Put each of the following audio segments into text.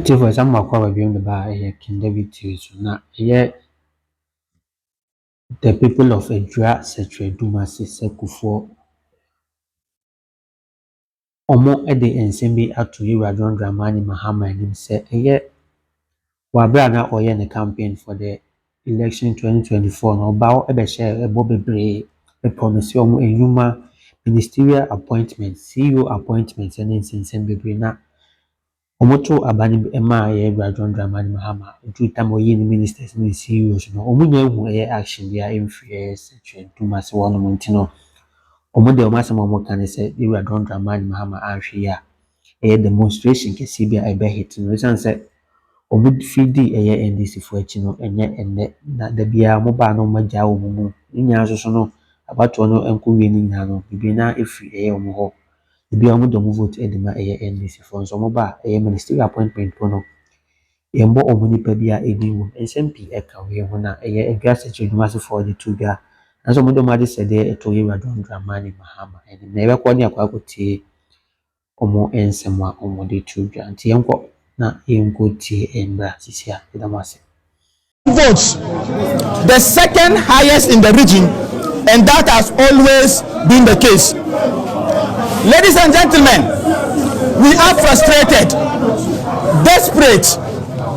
Until for some more beyond the bar, KingDavid TV. So now, yeah, the people of EjuraSekyeredumase Sekufo Omo Ede Ensembi ato EjuraSekyeredumase Mahama anim say, wabra na oye ne campaign for the election 2024 no ba ebe share ebo bebre e promise omo enyuma ministerial appointment CEO appointment and nsensem bebre na omo to abani ema EjuraSekyeredumase Mahama do time oye ni ministers ni CEOs no omo nya hu action dia emfie Sekyeredumase wono montino omo de omo asem omo kan say EjuraSekyeredumase Mahama ahwe ya demonstration kesi bia ebe hit no say omo fidi NDC for echi no enne na da bia mo ba no magya wo mu nya so no abato no enko wie ni nya no bibi na efi omo ho bia omo do mo vote edema NDC for so mo ba ministerial appointment po no yembo omo ni pa bia edi wo SMP eka we ho na EjuraSekyeredumase for the two bia na so mo do ma de sede eto EjuraSekyeredumase Mahama na ebe kwa ni akwakotie omo ensema omo de two bia nti yenko na yenkotie Angr sisia edamase votes, the second highest in the region, and that has always been the case. Ladies and gentlemen, we are frustrated, desperate,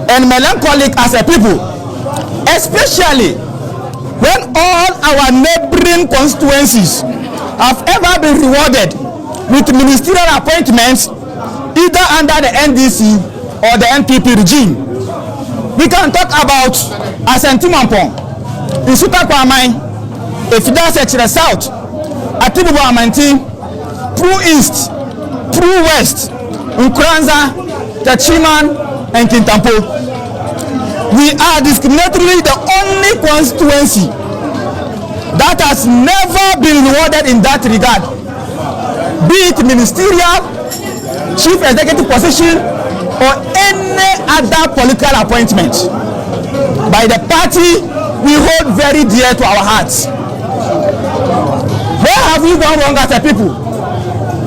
and melancholic as a people, especially when all our neighboring constituencies have ever been rewarded with ministerial appointments either under the NDC or the NPP regime. We can talk about Asentimampong, Isuka Kwamai, EjuraSekyeredumase South, Atibubu Amanti, True East, True West, Nkranza, Tachiman, and Kintampo. We are discriminatorily the only constituency that has never been rewarded in that regard, be it ministerial, chief executive position, or any other political appointment by the party we hold very dear to our hearts. Where have we gone wrong as a people?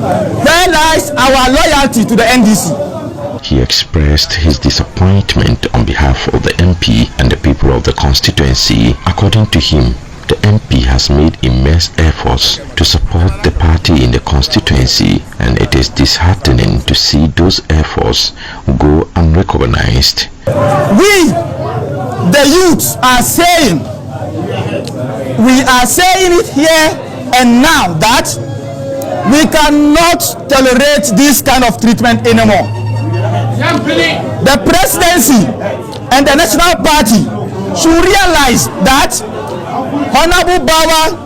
Where lies our loyalty to the NDC? He expressed his disappointment on behalf of the MP and the people of the constituency. According to him, the MP has made immense efforts to support the party in the constituency, and it is disheartening to see those efforts go unrecognized. We, the youths, are saying it here and now that we cannot tolerate this kind of treatment anymore. The presidency and the national party should realize that Honorable Bawa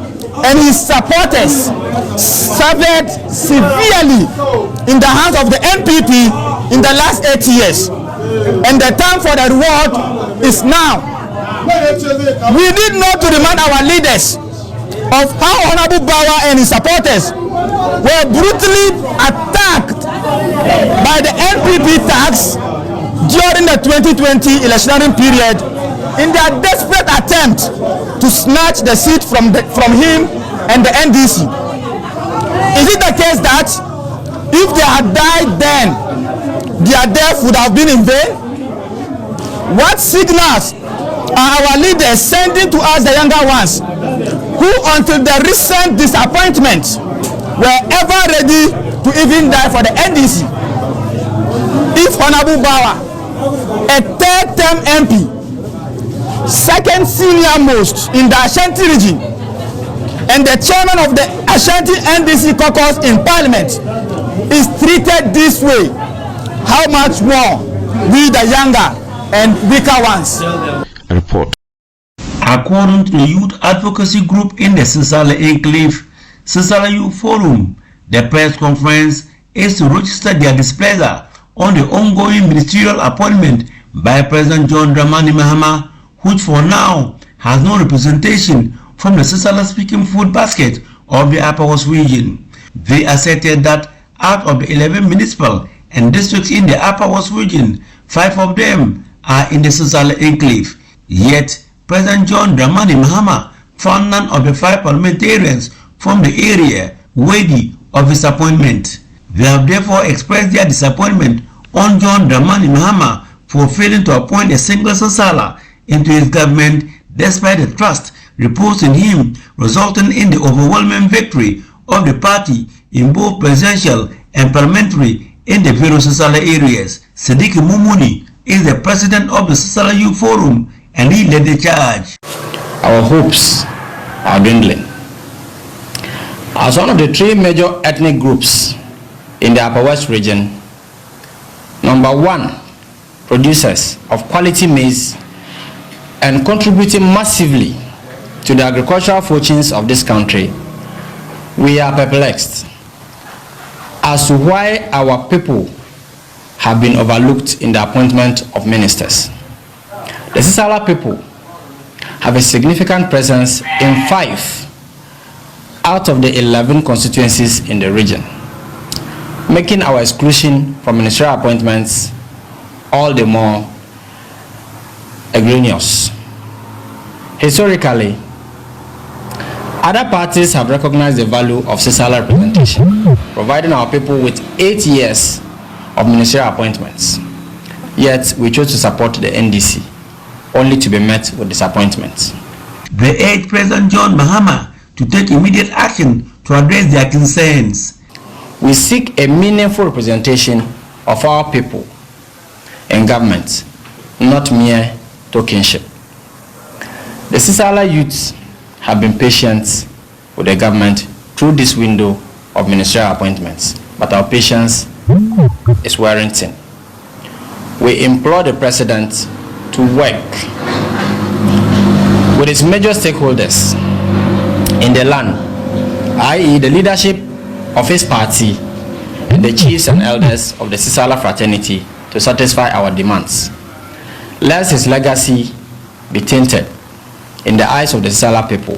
and his supporters suffered severely in the hands of the NPP in the last 8 years, and the time for the reward is now. We need not to remind our leaders of how Honorable Bawa and his supporters were brutally attacked by the NPP tax during the 2020 electionary period in their desperate attempt to snatch the seat from him and the NDC. Is it the case that if they had died then, their death would have been in vain? What signals are our leaders sending to us, the younger ones, who until the recent disappointment were ever ready to even die for the NDC? If Honorable Bawa, a third-term MP, second senior most in the Ashanti region, and the chairman of the Ashanti NDC caucus in parliament, is treated this way, how much more we the younger and weaker ones? A report. According to the youth advocacy group in the Sisala Enclave, Sisala Youth Forum, the press conference is to register their displeasure on the ongoing ministerial appointment by President John Dramani Mahama, which for now has no representation from the Sisala speaking food basket of the Upper West region. They asserted that out of the 11 municipal and districts in the Upper West region, 5 of them are in the Sisala Enclave. Yet, President John Dramani Mahama found none of the 5 parliamentarians from the area worthy of his appointment. They have therefore expressed their disappointment on John Dramani Mahama for failing to appoint a single Sisala into his government despite the trust reposed in him, resulting in the overwhelming victory of the party in both presidential and parliamentary in the various Sisala areas. Sidiki Mumuni is the president of the Sisala Youth Forum and he led the charge. Our hopes are dwindling. As one of the three major ethnic groups in the Upper West region, number one, producers of quality maize and contributing massively to the agricultural fortunes of this country, we are perplexed as to why our people have been overlooked in the appointment of ministers. The Sisala people have a significant presence in 5 out of the 11 constituencies in the region, making our exclusion from ministerial appointments all the more egregious. Historically, other parties have recognized the value of Sisala representation, providing our people with 8 years of ministerial appointments. Yet, we chose to support the NDC, only to be met with disappointment. They urged President John Mahama to take immediate action to address their concerns. We seek a meaningful representation of our people in government, not mere tokenship. The Sisala youths have been patient with the government through this window of ministerial appointments, but our patience is wearing thin. We implore the president to work with its major stakeholders in the land, i.e. the leadership of his party and the chiefs and elders of the Sisala fraternity, to satisfy our demands, lest his legacy be tainted in the eyes of the Sisala people.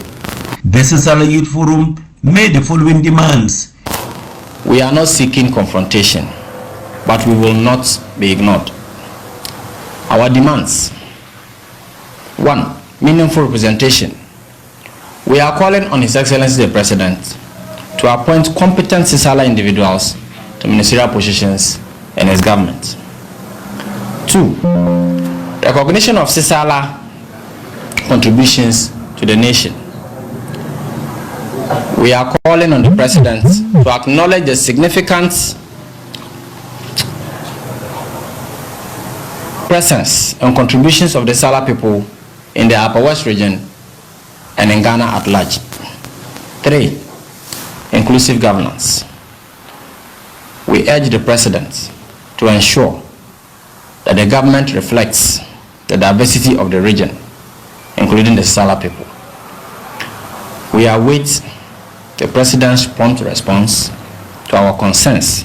The Sisala Youth Forum made the following demands. We are not seeking confrontation, but we will not be ignored. Our demands: 1. Meaningful representation. We are calling on His Excellency the President to appoint competent Sisala individuals to ministerial positions in his government. 2. Recognition of Sisala contributions to the nation. We are calling on the President to acknowledge the significant presence and contributions of the Sisala people in the Upper West region and in Ghana at large. 3. Inclusive governance. We urge the President to ensure that the government reflects the diversity of the region, including the Sisala people. We await the President's prompt response to our concerns,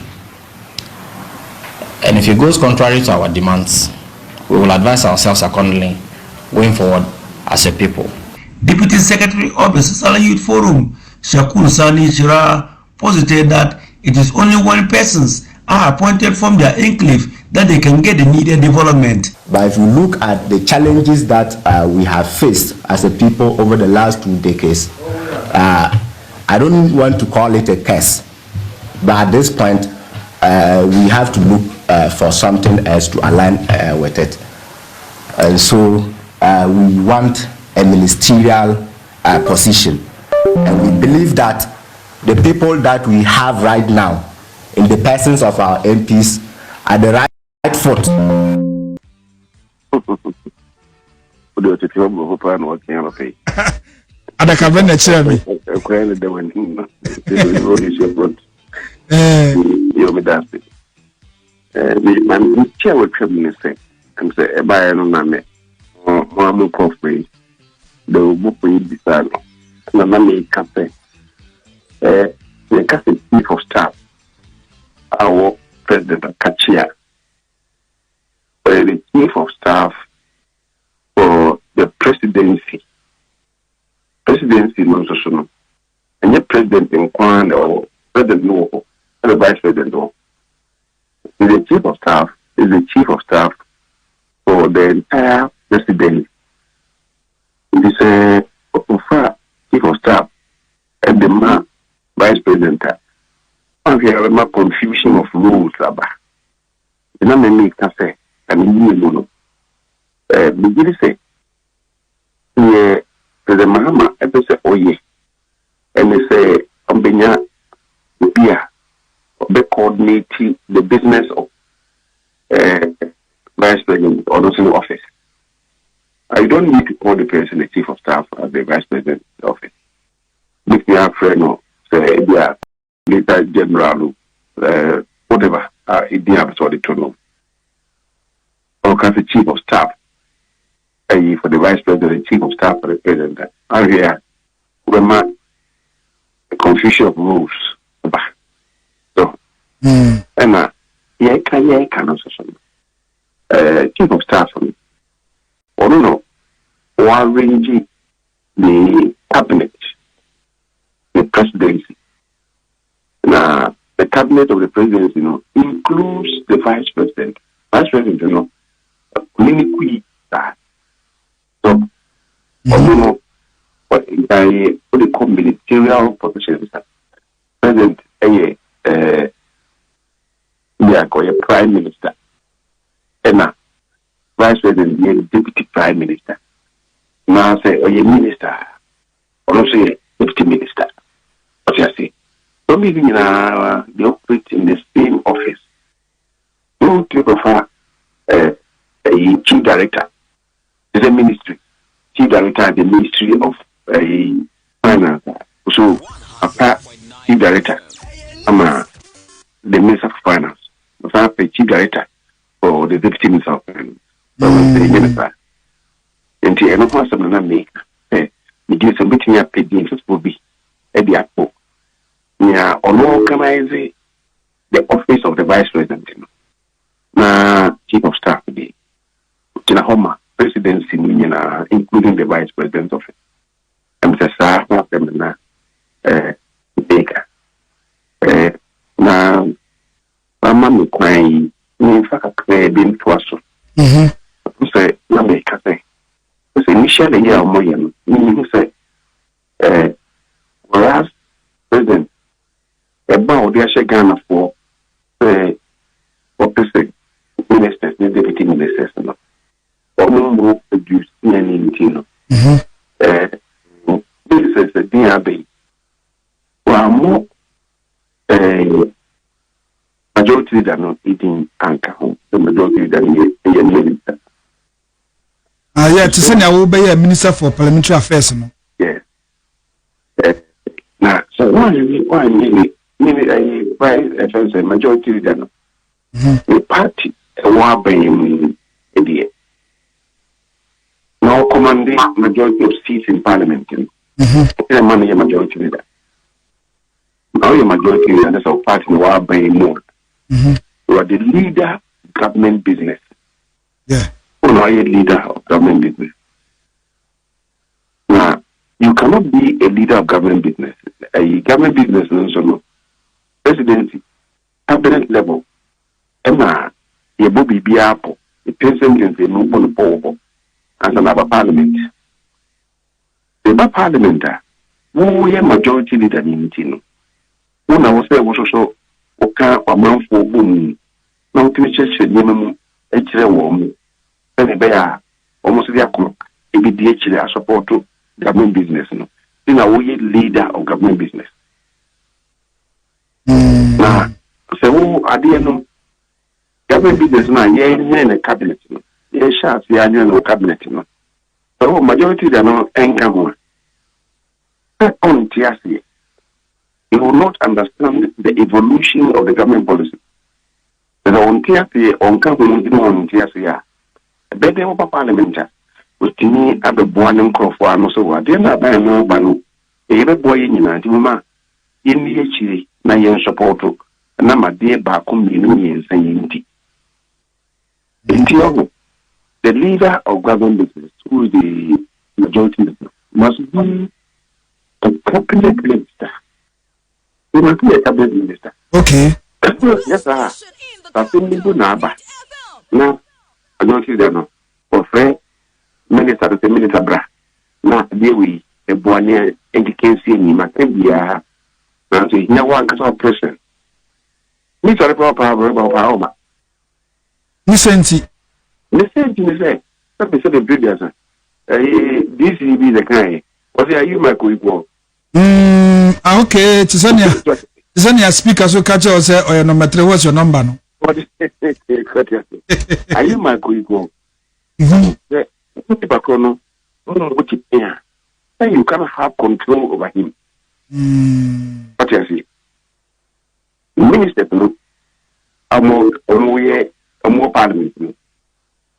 and if it goes contrary to our demands, we will advise ourselves accordingly going forward as a people. Deputy Secretary of the Sisala Youth Forum, Shakur Sani Shira, posited that it is only when persons are appointed from their enclave that they can get the needed development. But if you look at the challenges that we have faced as a people over the last 2 decades, I don't want to call it a curse, but at this point, we have to look for something else to align with it. And so we want a ministerial position. And we believe that the people that we have right now, in the persons of our MPs, are the right foot. the Chief of Staff, our President Kachia, the Chief of Staff for the presidency. Presidency, no, and the President in Kwan or President no, or the Vice President no. The Chief of Staff is the Chief of Staff for the entire presidency. It is a Chief of Staff and the Vice President. And we have a confusion of rules about. The name make say and you know, begin say, yeah, the Mahama, and they say, oh, yeah, and they say, Benya, beer, they coordinate the business of vice president or those in the office. I don't need to call the person the chief of staff at the vice president's office. If you have friend or say, yeah, later general, whatever, it didn't have to know. Or can the chief of staff for the vice president, chief of staff for the president. I hear when confusion of rules. So, and yeah, can also chief of staff for me. Or no, or arranging the cabinet, the presidency. Now, the cabinet of the presidency, includes the vice president. Vice president, clinically that. So, what they call ministerial positions. President, prime minister, and vice president, deputy prime minister. Now say, minister, or not say deputy minister. What you say? Don't even they operate in the same office. Don't you prefer a chief director? It's a ministry. Chief director at the Ministry of Finance. So, chief director, I'm the Minister of Finance. I pay chief director for the deputy minister of Finance. So, the minister. And the other person I make, we give some between your paid the will be at the apple. Yeah, or organize the office of the vice president. Chief of staff today. Homa presidency, including the vice president of it. I'm the Sahara Baker. Now, I'm not crying. In fact, I've been to us. Say, America say, initially, yeah, Moyan, meaning say, whereas president, about the Ghana for president, ministers, deputy ministers, or no produce anything. This is a DRB. Well, more majority than not eating Angr, the majority than a minister. Yeah, to send a minister for parliamentary affairs. Yes. Now, so why a majority than the party, a war by idiot. Now commanding majority of seats in parliament. Money a majority leader. Now your majority leader is our party war by more. You are the leader of government business. Yeah. Or are you a leader of government business? Now, you cannot be a leader of government business. A government business no presidency, cabinet level, Emma, a Bobby Biapo, the president is a no power. As another parliament. The parliament, who are majority leader in Tino. When I was there, was also a month for boom. Now, to church, a chair warm, and a bear almost the o'clock. It be the support to government business. Then I will leader of government business. Now, so I didn't know government business now, in a cabinet. Yes, the annual cabinet. So, majority they are not Angr. On TSC, you will not understand the evolution of the government policy. The on TSC, on TSC, better over parliament, with me at the Boanem Crawford, and so on. They are not by no banu. Every boy in Yuma, in the H. Nayan support, and I'm a dear Bakum in saying, the leader of government business, who is the majority, must be a cabinet minister. He must be a cabinet minister. Okay. Yes, sir. That's in the Naba. Now, I don't see that. For friend, minister to the minister, bra. Now, there we a boy education in Macambia. Now, so no one can solve prison. Mr. Papa, Listen, The same thing is that something said the previous. This will be the kind. Was it you, my co-equal? Okay, Tisania speaker so catch us or your number 3. What's your number? No? What is are you my co-equal? You cannot have control over him. What you see? Minister, no, more parliament, no,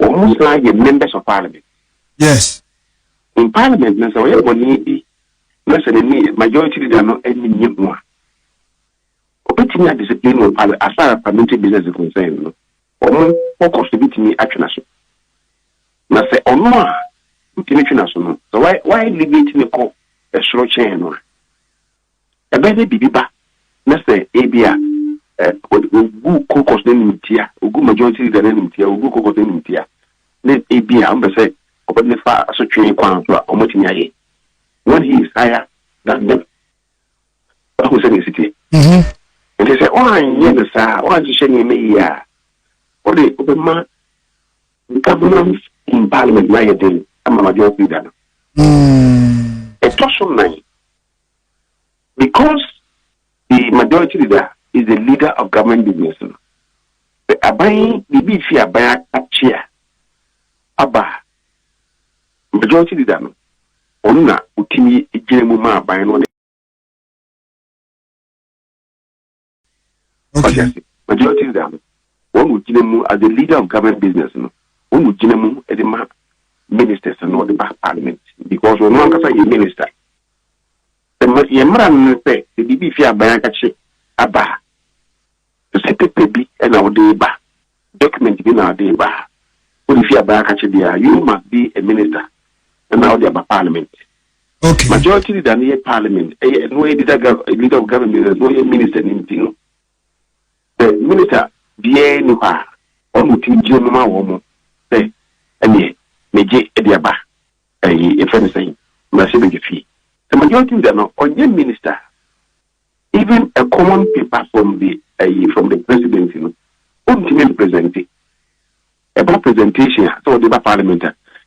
almost like members of parliament. Yes. In parliament, no, so everybody, no, so majority they are not any new one. Operating discipline as far as parliamentary business is concerned, no, or focus to be me action. Now say, oh no, so why leave it in the court a slow chain? A baby biba, let's say, ABA, who cocos then tia, who go majority than tia, who go cocos then tia. Let ABA, I'm say, open the far so train quant or much when he is higher than them. Who's in the city? And they say, oh, I'm never, sir, or I'm just saying, me, yeah. Or they open my government in parliament, my day, I'm a majority leader. It's also nice. Because the majority leader is the leader of government business. The Abai, the beef here by a chair. Abba, majority leader, Ona, Utimi, Jeremuma, by an okay. Majority leader, one would Jinemu as the leader of government business. One would Jinemu as the ministers and not the back parliament. Because when one can say a minister, the Yamran say the BB by a check, Abba. The secretary and our day bar. Document in our day bar. If you are back at you must be a minister and now they are parliament. Okay. Majority than the parliament, no leader of government, no minister anything. The minister, the anywhere, on the Juma woman, say, and ye, Major Ediaba, a friend saying, Massive fee. The majority that are on your minister, even a common paper from the presidency, ultimately presenting. About presentation, so the parliament,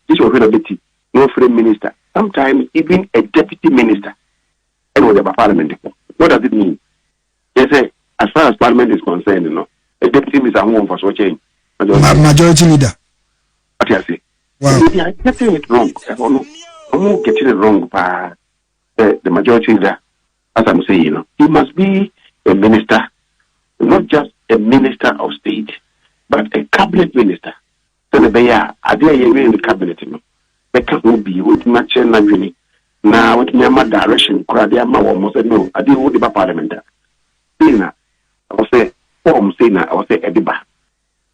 this was really no free minister, sometimes even a deputy minister, and with the parliament. What does it mean? They say, as far as parliament is concerned, a deputy minister won't for change. Majority leader. What I say? Wow. They are getting it wrong. I'm getting it wrong by the majority leader. As I'm saying, he must be a minister, not just a minister of state, but a cabinet minister. So the bear, I dare you in the cabinet. The cabinet be with much energy. Now, with my direction, Kradiama almost said no, I didn't want the parliament. I will say, form saying, I will say, Ediba.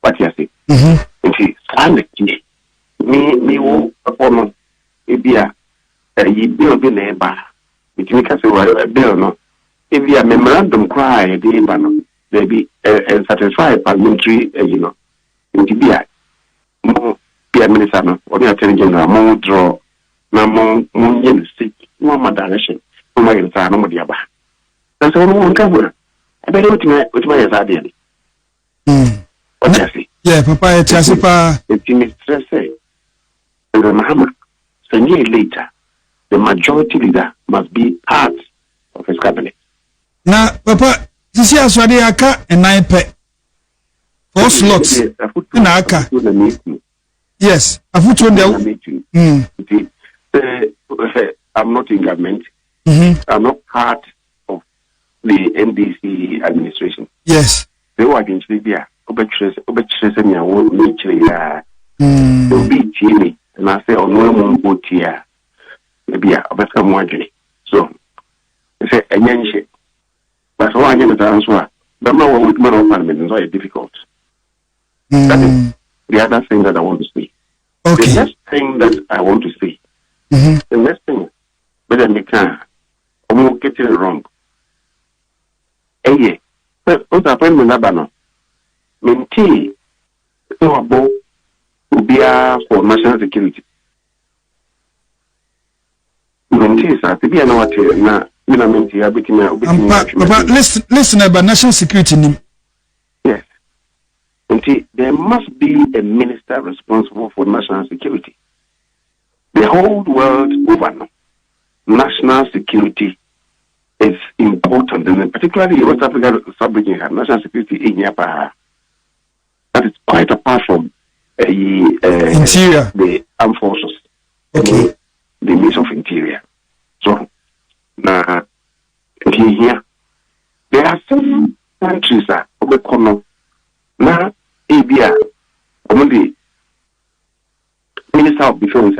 What you say? And she signed me, will perform a beer, ye bill the neighbor. Which make us a bill, no. If you are memorandum cry, they be satisfied parliamentary, into beer. More beer minister, or the attorney general, more draw, no more yen sick, no more direction, no more inside, no more diaba. That's all one cover. I bet what my idea. What I say? Yeah, Papa, it's a super. It's in its stress, and Mahama, a year later, the majority leader must be part of his cabinet. Now, Papa, this is what they are and 9 pay. 4 slots in Aka. Yes, a foot on the I'm not in government. I'm not part of the NDC administration. Yes. They were against Libya. Obetresenia won't meet they'll be Chile, and I say, oh, no one go here. Maybe I better more journey. So, I say, a young shit. That's why I get the answer. But no one with man of parliament is very difficult. That is the other thing that I want to say. Okay. The next thing that I want to say, the next thing, better than can, I won't get it wrong. Hey, but what's the appointment about? Maintain so about to be for national security. Maintain, sir, to be an what now. Papa, listen about national security. Yes. Until there must be a minister responsible for national security. The whole world over, national security is important, and particularly in West Africa sub-region, national security in Yapa. That is quite apart from interior, the armed forces, okay, the means of interior. So now here there are some countries that overcome now ABA the Minister of Defense.